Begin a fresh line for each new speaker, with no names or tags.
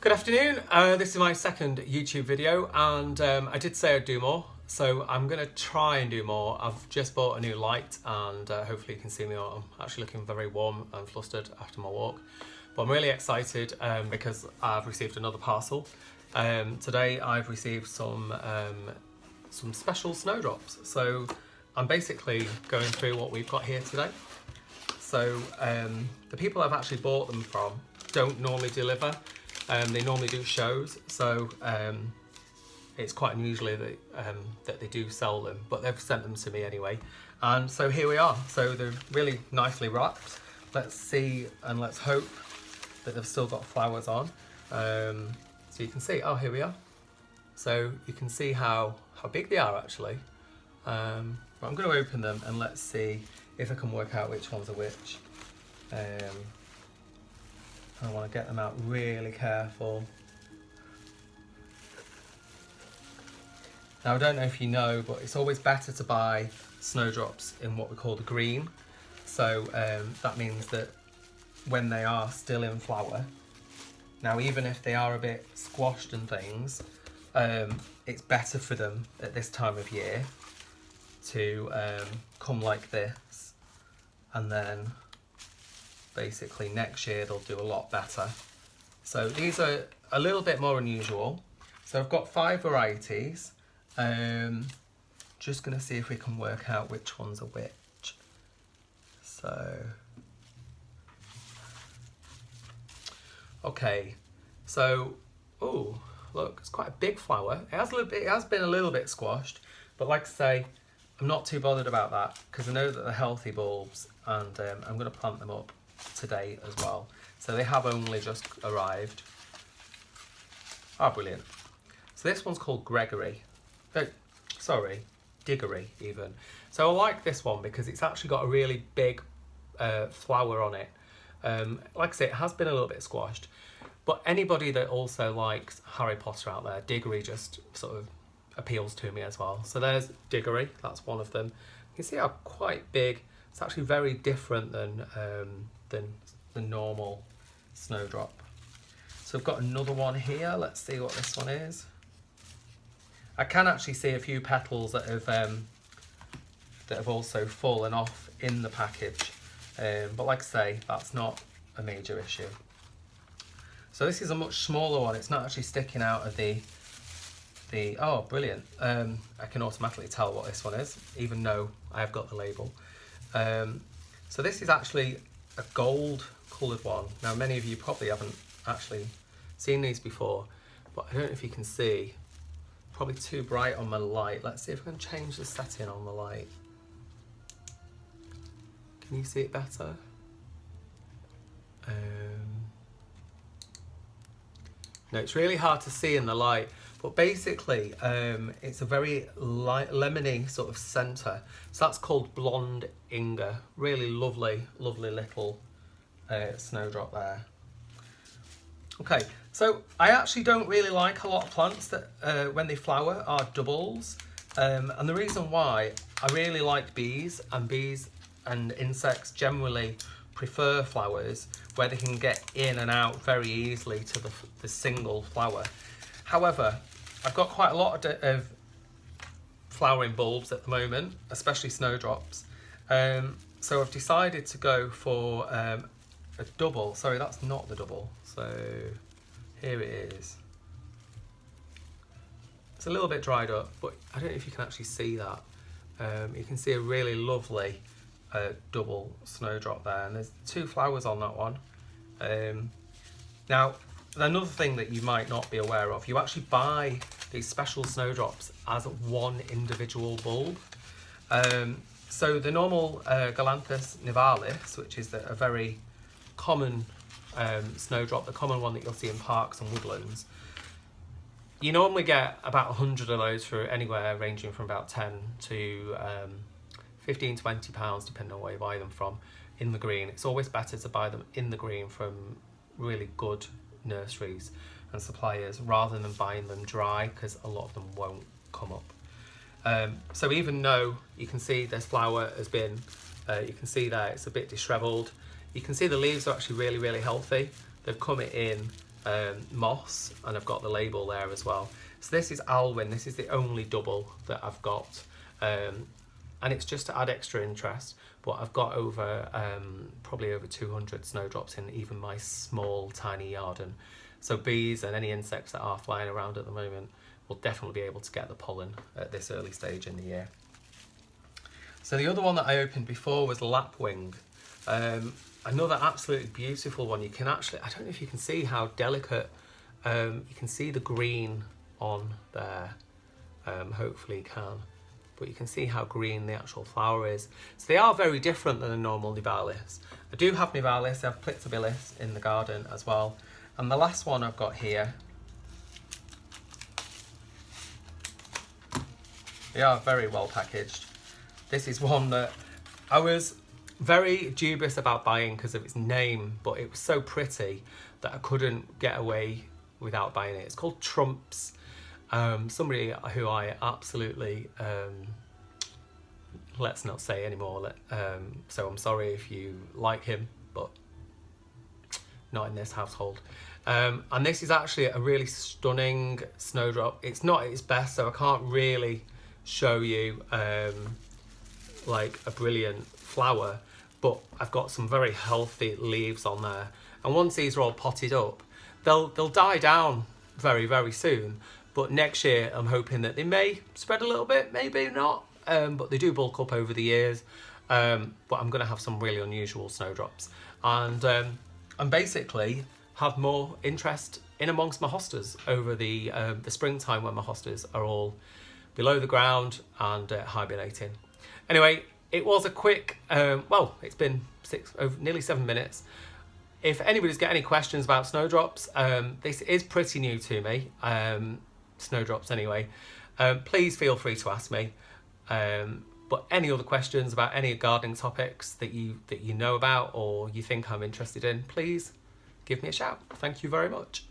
Good afternoon, this is my second YouTube video and I did say I'd do more, so I'm going to try and do more. I've just bought a new light and hopefully you can see me. I'm actually looking very warm and flustered after my walk, but I'm really excited because I've received another parcel. Today I've received some special snowdrops, so I'm basically going through what we've got here today. So the people I've actually bought them from don't normally deliver. They normally do shows, so it's quite unusual that they do sell them, but they've sent them to me anyway. And so here we are. So they're really nicely wrapped. Let's see and let's hope that they've still got flowers on. So you can see, oh, here we are. So you can see how big they are actually. But I'm going to open them and let's see if I can work out which ones are which. I want to get them out really careful. Now I don't know if you know, but it's always better to buy snowdrops in what we call the green. So that means that when they are still in flower, now even if they are a bit squashed and things, it's better for them at this time of year to come like this, and then basically next year they'll do a lot better. So these are a little bit more unusual. So I've got 5 varieties. Just gonna see if we can work out which ones are which. So, okay. So, oh, look, it's quite a big flower. It has been a little bit squashed, but like I say, I'm not too bothered about that because I know that they're healthy bulbs, and I'm gonna plant them up today as well. So they have only just arrived. Oh, brilliant. So this one's called Diggory even. So I like this one because it's actually got a really big flower on it. Like I say, it has been a little bit squashed, but anybody that also likes Harry Potter out there, Diggory just sort of appeals to me as well. So there's Diggory, that's one of them. You can see how quite big. It's actually very different than the normal snowdrop. So I've got another one here. Let's see what this one is. I can actually see a few petals that have also fallen off in the package, but like I say, that's not a major issue. So this is a much smaller one. It's not actually sticking out of the oh, brilliant. I can automatically tell what this one is, even though I have got the label. So this is actually a gold coloured one. Now many of you probably haven't actually seen these before, but I don't know if you can see. Probably too bright on my light. Let's see if I can change the setting on the light. Can you see it better? No, it's really hard to see in the light, but basically it's a very light, lemony sort of centre. So that's called blonde Inge. Really lovely, lovely little snowdrop there. Okay, so I actually don't really like a lot of plants that when they flower are doubles, and the reason why, I really like bees and insects generally prefer flowers where they can get in and out very easily to the single flower. However, I've got quite a lot of flowering bulbs at the moment, especially snowdrops, so I've decided to go for a double. Sorry, that's not the double. So here it is. It's a little bit dried up, but I don't know if you can actually see that. You can see a really lovely double snowdrop there, and there's 2 flowers on that one. Now, another thing that you might not be aware of, you actually buy these special snowdrops as one individual bulb. So the normal Galanthus nivalis, which is a very common snowdrop, the common one that you'll see in parks and woodlands, you normally get about 100 of those for anywhere ranging from about 10 to 15, 20 pounds, depending on where you buy them from, in the green. It's always better to buy them in the green from really good nurseries and suppliers rather than buying them dry, because a lot of them won't come up. So even though you can see this flower has been, you can see there it's a bit disheveled, you can see the leaves are actually really, really healthy. They've come in moss, and I've got the label there as well. So this is Ailwyn. This is the only double that I've got, and it's just to add extra interest. But I've got over probably over 200 snowdrops in even my small tiny garden. So bees and any insects that are flying around at the moment will definitely be able to get the pollen at this early stage in the year. So the other one that I opened before was Lapwing. Another absolutely beautiful one. You can actually, I don't know if you can see how delicate, you can see the green on there, hopefully you can, but you can see how green the actual flower is. So they are very different than a normal nivalis. I do have nivalis, I have plictabilis in the garden as well. And the last one I've got here, they are very well packaged. This is one that I was very dubious about buying because of its name, but it was so pretty that I couldn't get away without buying it. It's called Trumps. Somebody who I absolutely, let's not say anymore, so I'm sorry if you like him, but not in this household. And this is actually a really stunning snowdrop. It's not at its best, so I can't really show you like a brilliant flower, but I've got some very healthy leaves on there, and once these are all potted up, they'll die down very, very soon. But next year I'm hoping that they may spread a little bit, maybe not, but they do bulk up over the years. But I'm going to have some really unusual snowdrops, and basically have more interest in amongst my hostas over the springtime, when my hostas are all below the ground and hibernating. Anyway, it was a quick, well, it's been nearly 7 minutes. If anybody's got any questions about snowdrops, this is pretty new to me, snowdrops anyway, please feel free to ask me. But any other questions about any gardening topics that you know about or you think I'm interested in, please give me a shout. Thank you very much.